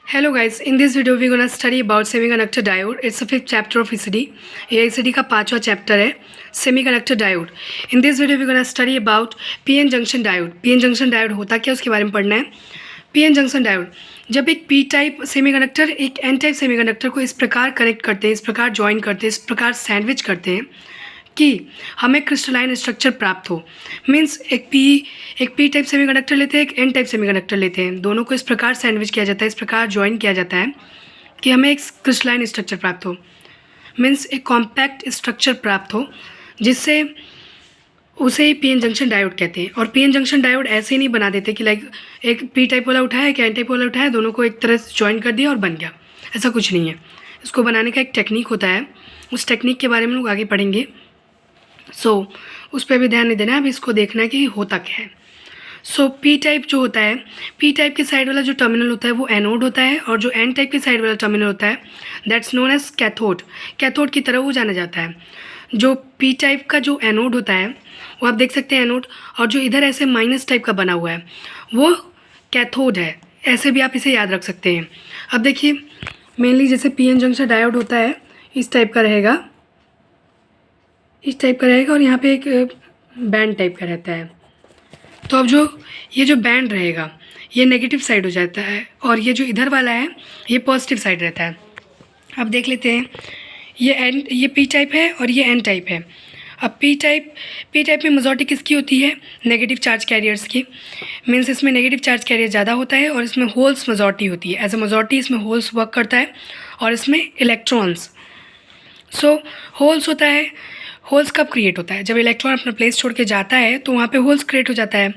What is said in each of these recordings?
Hello guys, in this video we're gonna study about semiconductor diode. It's the fifth chapter of ECD. ये ECD का पांचवा chapter है semiconductor diode. In this video we're gonna study about PN junction diode. PN junction diode होता क्या उसके बारे में पढ़ना है. PN junction diode जब एक P टाइप सेमीकंडक्टर एक N टाइप सेमीकंडक्टर को इस प्रकार कनेक्ट करते हैं, इस प्रकार ज्वाइन करते हैं, इस प्रकार सैंडविच करते हैं कि हमें क्रिस्टलाइन स्ट्रक्चर प्राप्त हो. मीन्स एक पी टाइप सेमीकंडक्टर लेते हैं, एक एन टाइप सेमीकंडक्टर लेते हैं, दोनों को इस प्रकार सैंडविच किया जाता है, इस प्रकार ज्वाइन किया जाता है कि हमें एक क्रिस्टलाइन स्ट्रक्चर प्राप्त हो. मीन्स एक कॉम्पैक्ट स्ट्रक्चर प्राप्त हो जिससे उसे ही पी एन जंक्शन डायोड कहते हैं. और पी एन जंक्शन डायोड ऐसे ही नहीं बना देते कि लाइक एक पी टाइप वाला उठाया, एक एन टाइप वाला उठाया, दोनों को एक तरह से ज्वाइन कर दिया और बन गया. ऐसा कुछ नहीं है. इसको बनाने का एक टेक्निक होता है. उस टेक्निक के बारे में लोग आगे पढ़ेंगे. उस पर भी ध्यान नहीं देना है. अभी इसको देखना है कि होता क्या है. पी टाइप जो होता है, पी टाइप के साइड वाला जो टर्मिनल होता है वो एनोड होता है, और जो एन टाइप के साइड वाला टर्मिनल होता है that's known as cathode. Cathode की तरह वो जाना जाता है. जो पी टाइप का जो एनोड होता है वो आप देख सकते हैं एनोड, और जो इधर ऐसे माइनस टाइप का बना हुआ है वो कैथोड है. ऐसे भी आप इसे याद रख सकते हैं. अब देखिए मेनली जैसे पी एन जंक्शन डायोड होता है इस टाइप का रहेगा, इस टाइप का रहेगा, और यहाँ पे एक बैंड टाइप का रहता है. तो अब ये जो बैंड रहेगा ये नेगेटिव साइड हो जाता है, और ये जो इधर वाला है ये पॉजिटिव साइड रहता है. अब देख लेते हैं. ये पी टाइप है और ये एन टाइप है. अब पी टाइप में मेजॉरिटी किसकी होती है? नेगेटिव चार्ज कैरियर्स की. मीन्स इसमें नेगेटिव चार्ज कैरियर ज़्यादा होता है और इसमें होल्स मेजॉरिटी होती है. एज अ मेजॉरिटी इसमें होल्स वर्क करता है और इसमें इलेक्ट्रॉन्स. होल्स होता है. होल्स कब क्रिएट होता है? जब इलेक्ट्रॉन अपना प्लेस छोड़ के जाता है तो वहाँ पे होल्स क्रिएट हो जाता है.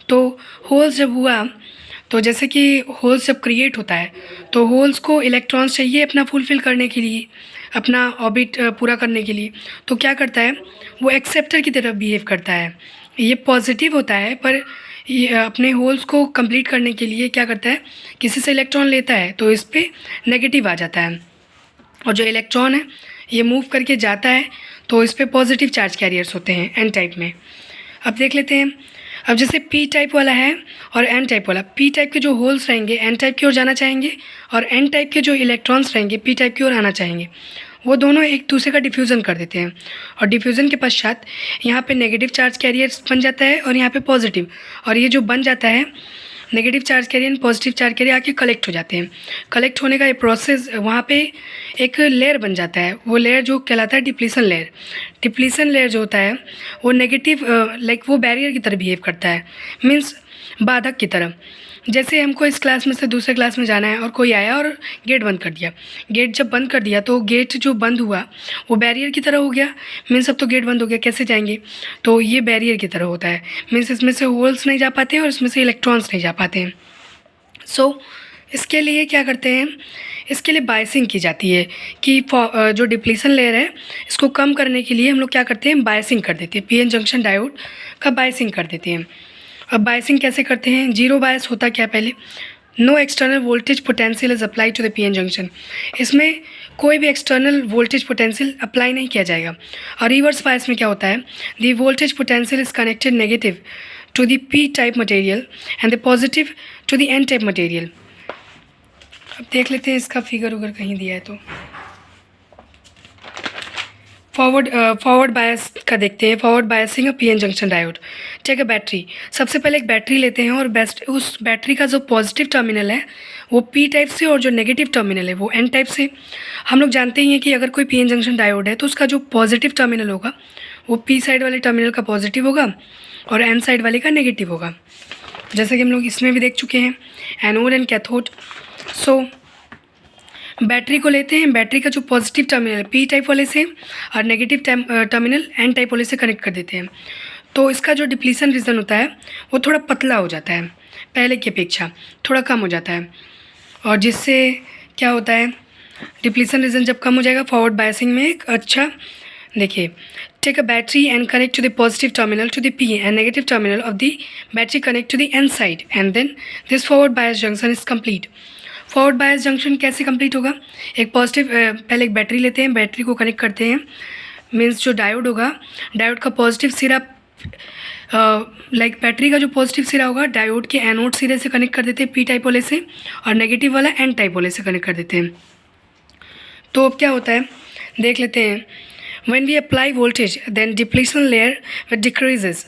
तो होल्स जब हुआ तो जैसे कि होल्स जब क्रिएट होता है तो होल्स को इलेक्ट्रॉन्स चाहिए अपना फुलफिल करने के लिए, अपना ऑर्बिट पूरा करने के लिए. तो क्या करता है वो एक्सेप्टर की तरह बिहेव करता है. ये पॉजिटिव होता है पर ये अपने होल्स को कंप्लीट करने के लिए क्या करता है, किसी से इलेक्ट्रॉन लेता है तो इस पर नेगेटिव आ जाता है, और जो इलेक्ट्रॉन है ये मूव करके जाता है तो इस पर पॉजिटिव चार्ज कैरियर्स होते हैं एन टाइप में. अब देख लेते हैं. अब जैसे पी टाइप वाला है और एन टाइप वाला, पी टाइप के जो होल्स रहेंगे एन टाइप की ओर जाना चाहेंगे, और एन टाइप के जो इलेक्ट्रॉन्स रहेंगे पी टाइप की ओर आना चाहेंगे. वो दोनों एक दूसरे का डिफ्यूज़न कर देते हैं, और डिफ्यूज़न के पश्चात यहाँ पे नेगेटिव चार्ज कैरियर्स बन जाता है और यहाँ पे पॉजिटिव, और ये जो बन जाता है negative charge carrier positive charge carrier आके कलेक्ट हो जाते हैं. कलेक्ट होने का ये प्रोसेस वहाँ पे एक लेयर बन जाता है. वो लेयर जो कहलाता है डिप्लीसन लेयर. डिप्लीसन लेयर जो होता है वो नेगेटिव लाइक वो बैरियर की तरह बिहेव करता है. मीन्स बाधक की तरह. जैसे हमको इस क्लास में से दूसरे क्लास में जाना है और कोई आया और गेट बंद कर दिया. गेट जब बंद कर दिया तो गेट जो बंद हुआ वो बैरियर की तरह हो गया. मीन्स अब तो गेट बंद हो गया, कैसे जाएंगे? तो ये बैरियर की तरह होता है. मीन्स इसमें से होल्स नहीं जा पाते और इसमें से इलेक्ट्रॉन्स नहीं जा पाते हैं. इसके लिए क्या करते हैं, इसके लिए बायसिंग की जाती है कि जो डिप्लीसन लेयर है इसको कम करने के लिए हम लोग क्या करते हैं, बायसिंग कर देते हैं. पी एन जंक्शन डायोड का बायसिंग कर देते हैं. अब बायसिंग कैसे करते हैं? जीरो बायस होता क्या पहले? No external voltage potential is apply to the P N junction. इसमें कोई भी एक्सटर्नल वोल्टेज पोटेंशियल अप्लाई नहीं किया जाएगा. और रिवर्स बायस में क्या होता है, the voltage potential is connected negative to the P type material and the positive to the N type material. अब देख लेते हैं इसका फिगर उगर कहीं दिया है तो. फॉरवर्ड बायस का देखते हैं. Forward biasing of P N junction diode. Take a battery. सबसे पहले एक बैटरी लेते हैं, और उस बैटरी का जो पॉजिटिव टर्मिनल है वो पी टाइप से और जो नेगेटिव टर्मिनल है वो एन टाइप से. हम लोग जानते ही हैं कि अगर कोई पी एन जंक्शन डायोड है तो उसका जो पॉजिटिव टर्मिनल होगा वो पी साइड वाले टर्मिनल का पॉजिटिव होगा और एन साइड वाले का नेगेटिव होगा. जैसे कि हम लोग इसमें भी देख चुके हैं एनोड एंड कैथोड. बैटरी को लेते हैं. बैटरी का जो पॉजिटिव टर्मिनल है पी टाइप वाले से और नेगेटिव टर्मिनल एन टाइप वाले से कनेक्ट कर देते हैं. तो इसका जो डिप्लीसन रीजन होता है वो थोड़ा पतला हो जाता है, पहले की अपेक्षा थोड़ा कम हो जाता है. और जिससे क्या होता है, डिप्लीसन रीजन जब कम हो जाएगा फॉरवर्ड बायसिंग में एक अच्छा देखिए. Take a battery and connect to the positive terminal to the P and negative terminal of the battery connect to the N side, and then this forward bias junction is complete. Forward bias junction कैसे complete होगा? एक positive पहले एक battery लेते हैं, battery को connect करते हैं. मीन्स जो डायोड होगा, डायोड का पॉजिटिव सिरा लाइक बैटरी का जो पॉजिटिव सिरा होगा डायोड के एनोड सिरे से कनेक्ट कर देते हैं पी टाइप वाले से, और नेगेटिव वाला एन टाइप वाले से कनेक्ट कर देते हैं। तो अब क्या होता है देख लेते हैं। When we apply voltage then depletion layer decreases,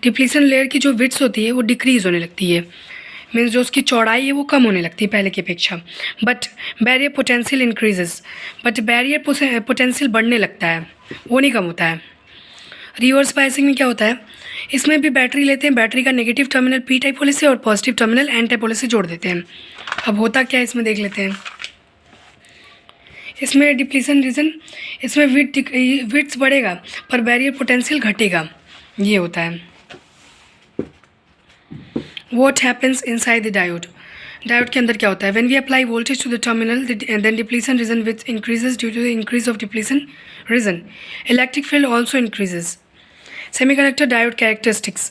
depletion layer की जो विड्थ होती है वो डिक्रीज़ होने लगती है, मीन्स जो उसकी चौड़ाई है वो कम होने लगती है पहले की अपेक्षा। But barrier potential increases, but barrier potential बढ़ने लगता है, वो नहीं कम होता है। रिवर्स बायसिंग में क्या होता है, इसमें भी बैटरी लेते हैं, बैटरी का नेगेटिव टर्मिनल पी टाइप वाले से और पॉजिटिव टर्मिनल एन टाइप वाले से जोड़ देते हैं। अब होता क्या है इसमें देख लेते हैं। इसमें डिप्लीशन रीजन, इसमें विड्थ बढ़ेगा पर बैरियर पोटेंशियल घटेगा, ये होता है। What happens inside the diode? Diode के अंदर क्या होता है? When we apply voltage to the terminal, then depletion region width increases due to the increase of depletion region. Electric field also increases. Semiconductor diode characteristics.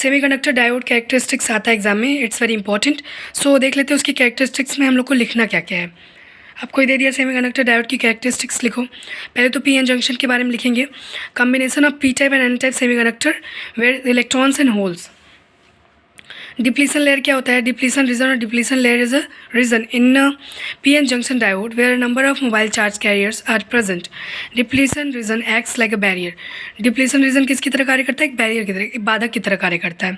Semiconductor diode characteristics आता है exam में, it's very important. सो देख लेते हैं उसकी characteristics में हम लोग को लिखना क्या क्या है। आपको दे दिया सेमीकंडक्टर डायोड की कैरेक्टरिस्टिक्स लिखो। पहले तो पी एन जंक्शन के बारे में लिखेंगे। Combination of P type and N type semiconductor where electrons and holes. Depletion layer क्या होता है? डिप्लीशन रीजन और depletion layer is a region in P N junction diode where number of mobile charge carriers are present. Depletion region acts like a barrier. Depletion region किसकी तरह कार्य करता है? एक बैरियर की तरह, एक बाधक की तरह कार्य करता है।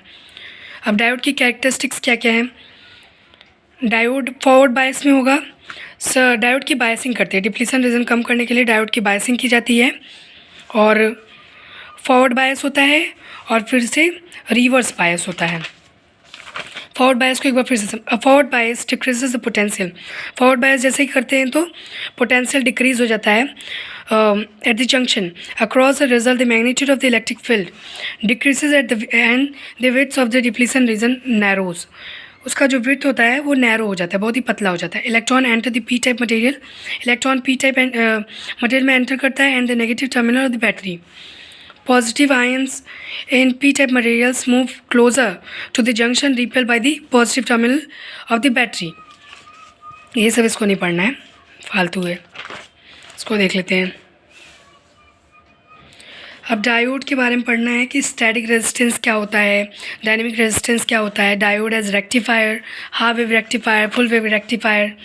अब डायोड की कैरेक्टरिस्टिक्स क्या क्या है? डायोड फॉरवर्ड बायस में होगा। डायोड की बायसिंग करते हैं, डिप्लीशन रीजन कम करने के लिए डायोड की बायसिंग की जाती है, और फॉरवर्ड बायस होता है और फिर से रिवर्स बायस होता है। फॉरवर्ड बायस को एक बार फिर से forward bias decreases the potential. Forward bias जैसे ही करते हैं तो पोटेंशियल डिक्रीज हो जाता है at the junction across the result the magnitude of the electric field decreases at the end the width of the depletion region narrows. उसका जो width होता है वो नैरो हो जाता है, बहुत ही पतला हो जाता है। Electron enter the P type material. Electron P type material में एंटर करता है and the negative terminal of the battery. Positive ions in p-type materials move closer to the junction repelled by the positive terminal of the battery. ये सब इसको नहीं पढ़ना है, फालतू है, इसको देख लेते हैं। अब डायोड के बारे में पढ़ना है कि स्टैटिक रेजिस्टेंस क्या होता है, डायनेमिक रेजिस्टेंस क्या होता है, diode as rectifier, half wave rectifier, full wave rectifier,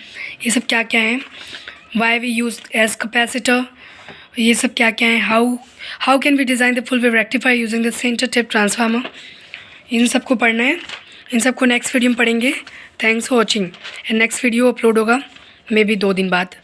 ये सब क्या क्या है। Why we use as capacitor, ये सब क्या क्या है। How can we design the full wave rectifier using the centre tap transformer, इन सबको पढ़ना है। इन सबको नेक्स्ट वीडियो में पढ़ेंगे। Thanks for watching. And next video upload होगा मे बी 2 दिन बाद।